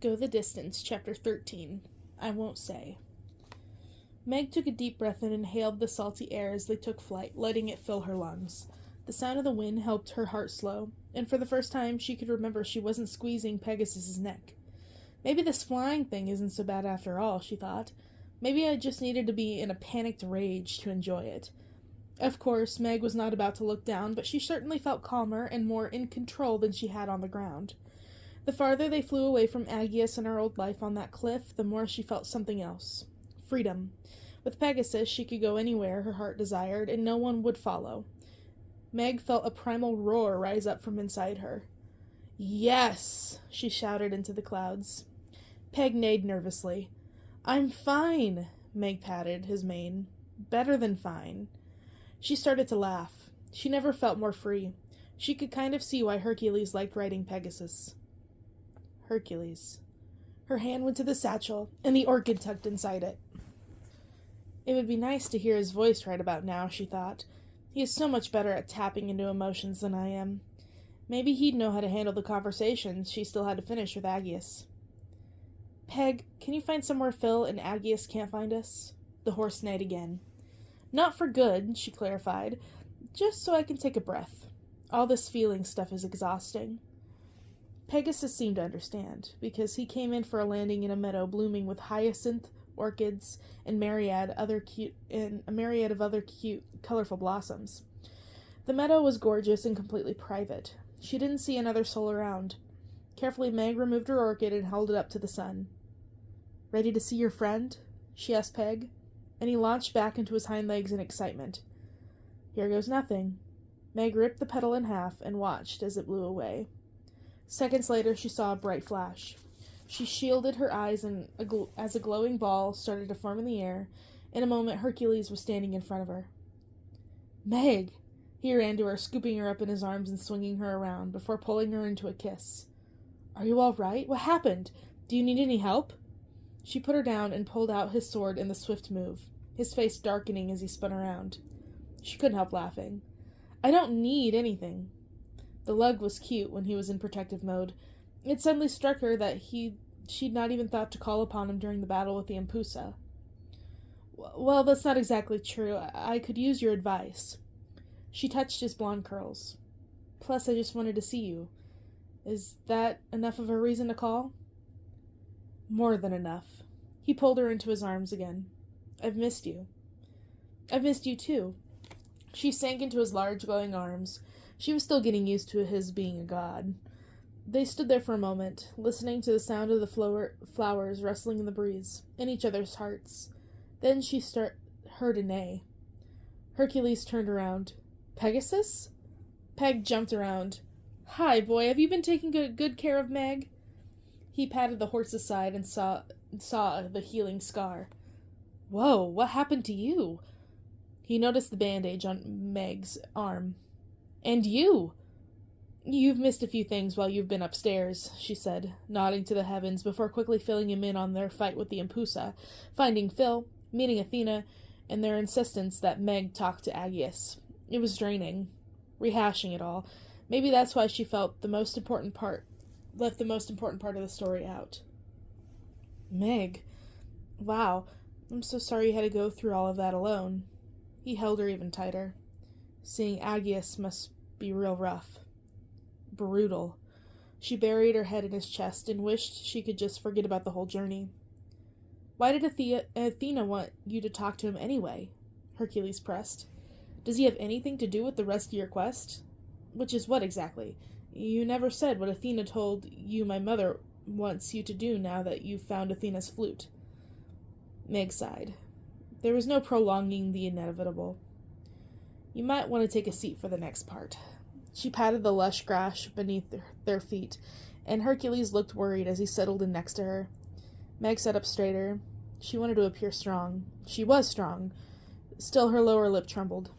Go the Distance, Chapter 13. I Won't Say. Meg took a deep breath and inhaled the salty air as they took flight, letting it fill her lungs. The sound of the wind helped her heart slow, and for the first time she could remember she wasn't squeezing Pegasus's neck. Maybe this flying thing isn't so bad after all, she thought. Maybe I just needed to be in a panicked rage to enjoy it. Of course, Meg was not about to look down, but she certainly felt calmer and more in control than she had on the ground. The farther they flew away from Aegeus and her old life on that cliff, the more she felt something else. Freedom. With Pegasus, she could go anywhere her heart desired, and no one would follow. Meg felt a primal roar rise up from inside her. "Yes!" she shouted into the clouds. Peg neighed nervously. "I'm fine," Meg patted his mane. "Better than fine." She started to laugh. She never felt more free. She could kind of see why Hercules liked riding Pegasus. Hercules. Her hand went to the satchel, and the orchid tucked inside it. It would be nice to hear his voice right about now, she thought. He is so much better at tapping into emotions than I am. Maybe he'd know how to handle the conversations she still had to finish with Aegeus. "Peg, can you find somewhere Phil and Aegeus can't find us?" The horse neighed again. "Not for good," she clarified. "Just so I can take a breath. All this feeling stuff is exhausting." Pegasus seemed to understand, because he came in for a landing in a meadow blooming with hyacinth, orchids, and a myriad of other cute, colorful blossoms. The meadow was gorgeous and completely private. She didn't see another soul around. Carefully, Meg removed her orchid and held it up to the sun. "Ready to see your friend?" she asked Peg, and he launched back into his hind legs in excitement. "Here goes nothing." Meg ripped the petal in half and watched as it blew away. Seconds later, she saw a bright flash. She shielded her eyes as a glowing ball started to form in the air. In a moment, Hercules was standing in front of her. "Meg!" He ran to her, scooping her up in his arms and swinging her around, before pulling her into a kiss. "Are you all right? What happened? Do you need any help?" She put her down and pulled out his sword in the swift move, his face darkening as he spun around. She couldn't help laughing. "I don't need anything." The lug was cute when he was in protective mode. It suddenly struck her that she'd not even thought to call upon him during the battle with the Empusa. "Well, that's not exactly true. I could use your advice." She touched his blonde curls. "Plus, I just wanted to see you. Is that enough of a reason to call?" "More than enough." He pulled her into his arms again. "I've missed you." "I've missed you too." She sank into his large, glowing arms. She was still getting used to his being a god. They stood there for a moment, listening to the sound of the flowers rustling in the breeze, in each other's hearts. Then she heard a neigh. Hercules turned around. "Pegasus?" Peg jumped around. "Hi, boy, have you been taking good care of Meg?" He patted the horse's side and saw the healing scar. "Whoa, what happened to you?" He noticed the bandage on Meg's arm. "And you!" "You've missed a few things while you've been upstairs," she said, nodding to the heavens before quickly filling him in on their fight with the Empusa, finding Phil, meeting Athena, and their insistence that Meg talk to Aegeus. It was draining, rehashing it all. Maybe that's why she felt left the most important part of the story out. "Meg, wow, I'm so sorry you had to go through all of that alone." He held her even tighter. "Seeing Aegeus must be real rough. Brutal." She buried her head in his chest and wished she could just forget about the whole journey. "Why did Athena want you to talk to him anyway?" Hercules pressed. "Does he have anything to do with the rest of your quest? Which is what exactly? You never said what Athena told you my mother wants you to do now that you've found Athena's flute." Meg sighed. There was no prolonging the inevitable. "You might want to take a seat for the next part." She patted the lush grass beneath their feet, and Hercules looked worried as he settled in next to her. Meg sat up straighter. She wanted to appear strong. She was strong. Still, her lower lip trembled.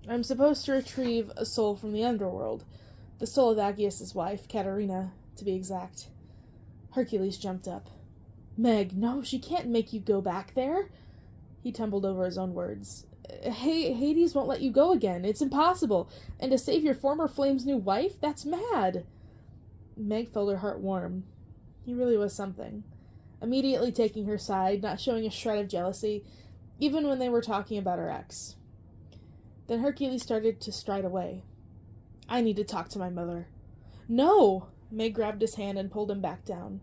"I'm supposed to retrieve a soul from the underworld. The soul of Aegeus's wife, Katerina, to be exact." Hercules jumped up. "Meg, no, she can't make you go back there." He tumbled over his own words. Hades won't let you go again. It's impossible. And to save your former flame's new wife? That's mad." Meg felt her heart warm. He really was something. Immediately taking her side, not showing a shred of jealousy, even when they were talking about her ex. Then Hercules started to stride away. I need to talk to my mother. No! Meg grabbed his hand and pulled him back down.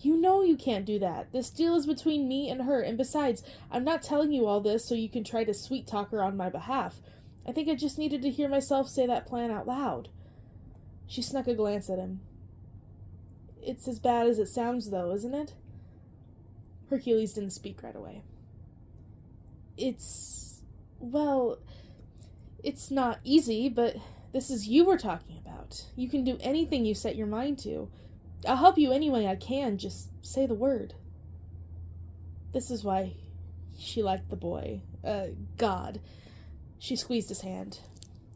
You know you can't do that. This deal is between me and her, and besides, I'm not telling you all this so you can try to sweet-talk her on my behalf. I think I just needed to hear myself say that plan out loud. She snuck a glance at him. It's as bad as it sounds, though, isn't it? Hercules didn't speak right away. Well, it's not easy, but this is you we're talking about. You can do anything you set your mind to. I'll help you any way I can, just say the word. This is why she liked the boy. God. She squeezed his hand.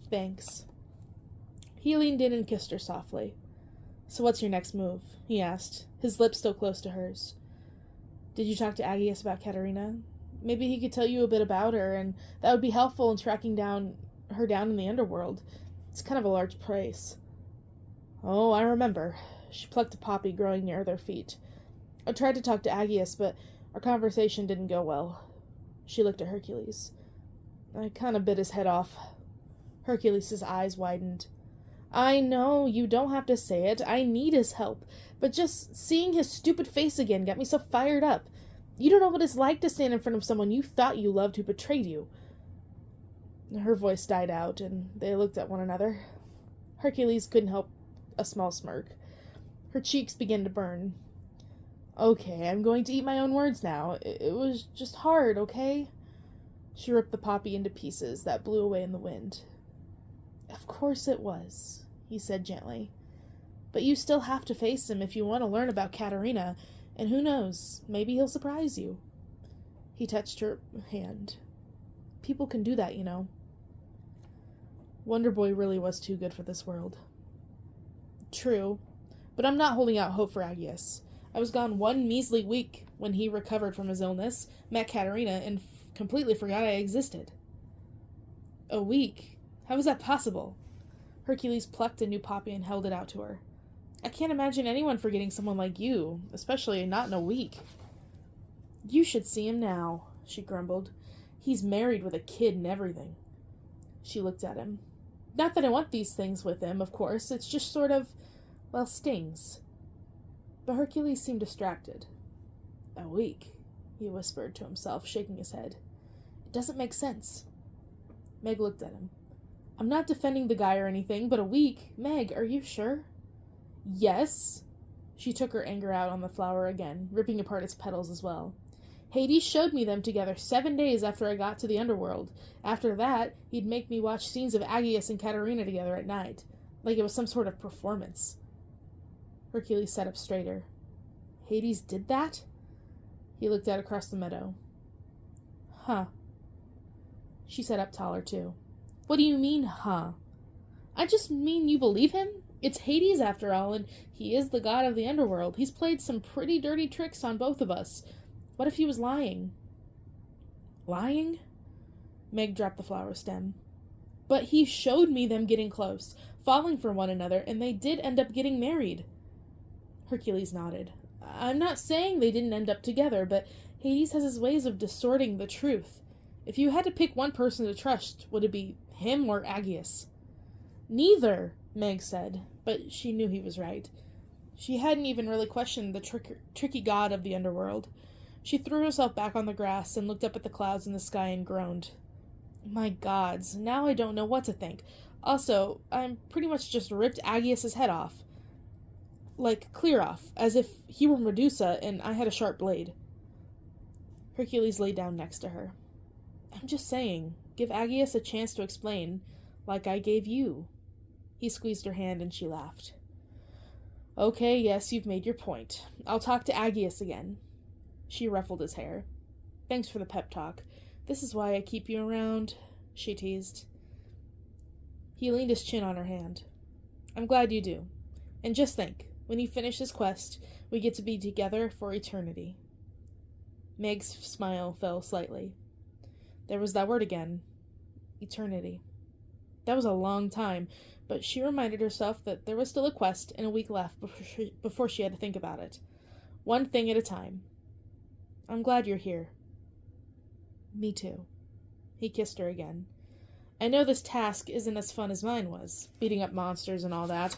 Thanks. He leaned in and kissed her softly. So what's your next move? He asked, his lips still close to hers. Did you talk to Aggius about Katerina? Maybe he could tell you a bit about her, and that would be helpful in tracking her down in the underworld. It's kind of a large price. Oh, I remember. She plucked a poppy growing near their feet. I tried to talk to Aggius, but our conversation didn't go well. She looked at Hercules. I kind of bit his head off. Hercules' eyes widened. I know, you don't have to say it. I need his help. But just seeing his stupid face again got me so fired up. You don't know what it's like to stand in front of someone you thought you loved who betrayed you. Her voice died out, and they looked at one another. Hercules couldn't help a small smirk. Her cheeks began to burn. Okay, I'm going to eat my own words now. It was just hard, okay? She ripped the poppy into pieces that blew away in the wind. Of course it was, he said gently. But you still have to face him if you want to learn about Katerina, and who knows, maybe he'll surprise you. He touched her hand. People can do that, you know. Wonder Boy really was too good for this world. True, but I'm not holding out hope for Aggius. I was gone one measly week when he recovered from his illness, met Katerina, and completely forgot I existed. A week? How was that possible? Hercules plucked a new poppy and held it out to her. I can't imagine anyone forgetting someone like you, especially not in a week. You should see him now, she grumbled. He's married with a kid and everything. She looked at him. Not that I want these things with him, of course. It's just sort of, well, stings. But Hercules seemed distracted. A week, he whispered to himself, shaking his head. It doesn't make sense. Meg looked at him. I'm not defending the guy or anything, but a week? Meg, are you sure? Yes. She took her anger out on the flower again, ripping apart its petals as well. Hades showed me them together 7 days after I got to the underworld. After that, he'd make me watch scenes of Aggius and Katerina together at night, like it was some sort of performance. Hercules sat up straighter. Hades did that? He looked out across the meadow. Huh. She sat up taller, too. What do you mean, huh? I just mean you believe him? It's Hades, after all, and he is the god of the underworld. He's played some pretty dirty tricks on both of us. What if he was lying? Lying? Meg dropped the flower stem. But he showed me them getting close, falling for one another, and they did end up getting married. Hercules nodded. I'm not saying they didn't end up together, but Hades has his ways of distorting the truth. If you had to pick one person to trust, would it be him or Aggius? Neither, Meg said, but she knew he was right. She hadn't even really questioned the tricky god of the underworld. She threw herself back on the grass and looked up at the clouds in the sky and groaned. My gods, now I don't know what to think. Also, I'm pretty much just ripped Aggius' head off. Like, clear off, as if he were Medusa and I had a sharp blade. Hercules lay down next to her. I'm just saying, give Aggius a chance to explain, like I gave you. He squeezed her hand and she laughed. Okay, yes, you've made your point. I'll talk to Aggius again. She ruffled his hair. Thanks for the pep talk. This is why I keep you around, she teased. He leaned his chin on her hand. I'm glad you do. And just think, when you finish this quest, we get to be together for eternity. Meg's smile fell slightly. There was that word again. Eternity. That was a long time, but she reminded herself that there was still a quest and a week left before she had to think about it. One thing at a time. I'm glad you're here. Me too. He kissed her again. I know this task isn't as fun as mine was, beating up monsters and all that,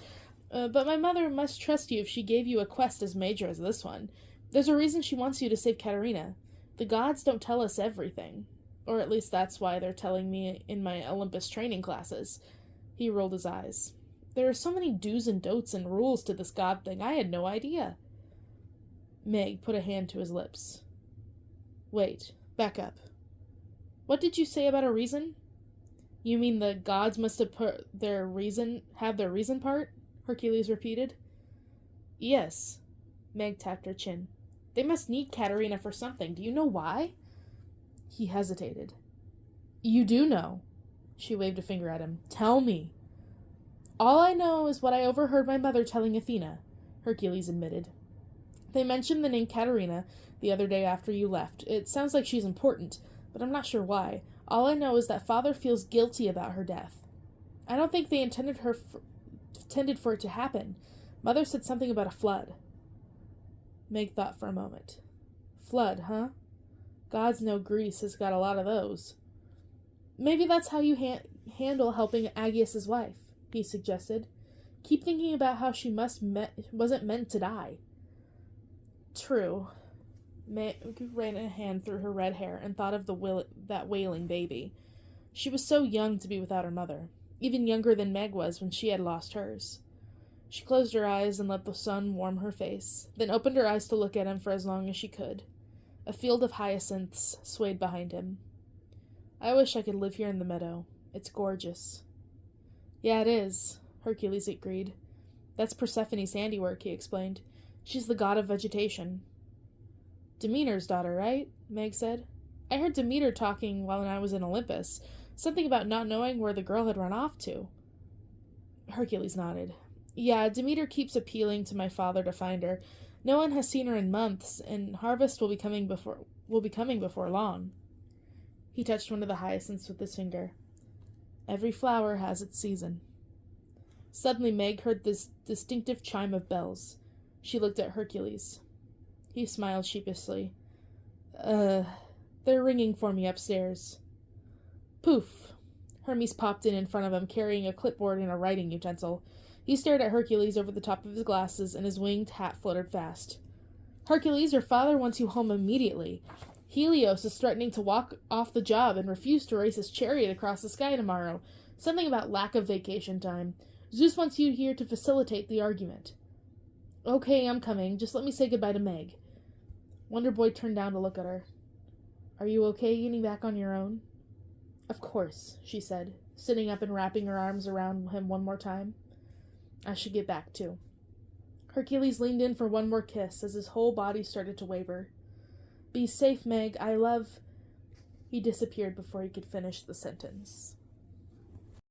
but my mother must trust you if she gave you a quest as major as this one. There's a reason she wants you to save Katerina. The gods don't tell us everything. Or at least that's why they're telling me in my Olympus training classes. He rolled his eyes. There are so many do's and don'ts and rules to this god thing, I had no idea. Meg put a hand to his lips. Wait, back up. What did you say about a reason? You mean the gods must have have their reason part? Hercules repeated. Yes. Meg tapped her chin. They must need Katerina for something. Do you know why? He hesitated. You do know. She waved a finger at him. Tell me. All I know is what I overheard my mother telling Athena, Hercules admitted. They mentioned the name Katerina the other day after you left. It sounds like she's important, but I'm not sure why. All I know is that father feels guilty about her death. I don't think they intended for it to happen. Mother said something about a flood. Meg thought for a moment. Flood, huh? Gods know Greece has got a lot of those. Maybe that's how you handle helping Aegeus's wife, he suggested. Keep thinking about how she wasn't meant to die. True. Meg ran a hand through her red hair and thought of that wailing baby. She was so young to be without her mother, even younger than Meg was when she had lost hers. She closed her eyes and let the sun warm her face, then opened her eyes to look at him for as long as she could. A field of hyacinths swayed behind him. I wish I could live here in the meadow. It's gorgeous. Yeah, it is, Hercules agreed. That's Persephone's handiwork, he explained. She's the god of vegetation. Demeter's daughter, right? Meg said. I heard Demeter talking while I was in Olympus. Something about not knowing where the girl had run off to. Hercules nodded. Yeah, Demeter keeps appealing to my father to find her. No one has seen her in months, and harvest will be coming before long. He touched one of the hyacinths with his finger. Every flower has its season. Suddenly Meg heard this distinctive chime of bells. She looked at Hercules. He smiled sheepishly. They're ringing for me upstairs. Poof! Hermes popped in front of him, carrying a clipboard and a writing utensil. He stared at Hercules over the top of his glasses, and his winged hat fluttered fast. Hercules, your father wants you home immediately. Helios is threatening to walk off the job and refuse to race his chariot across the sky tomorrow. Something about lack of vacation time. Zeus wants you here to facilitate the argument. Okay, I'm coming. Just let me say goodbye to Meg. Wonder Boy turned down to look at her. Are you okay getting back on your own? Of course, she said, sitting up and wrapping her arms around him one more time. I should get back, too. Hercules leaned in for one more kiss as his whole body started to waver. Be safe, Meg. I love... He disappeared before he could finish the sentence.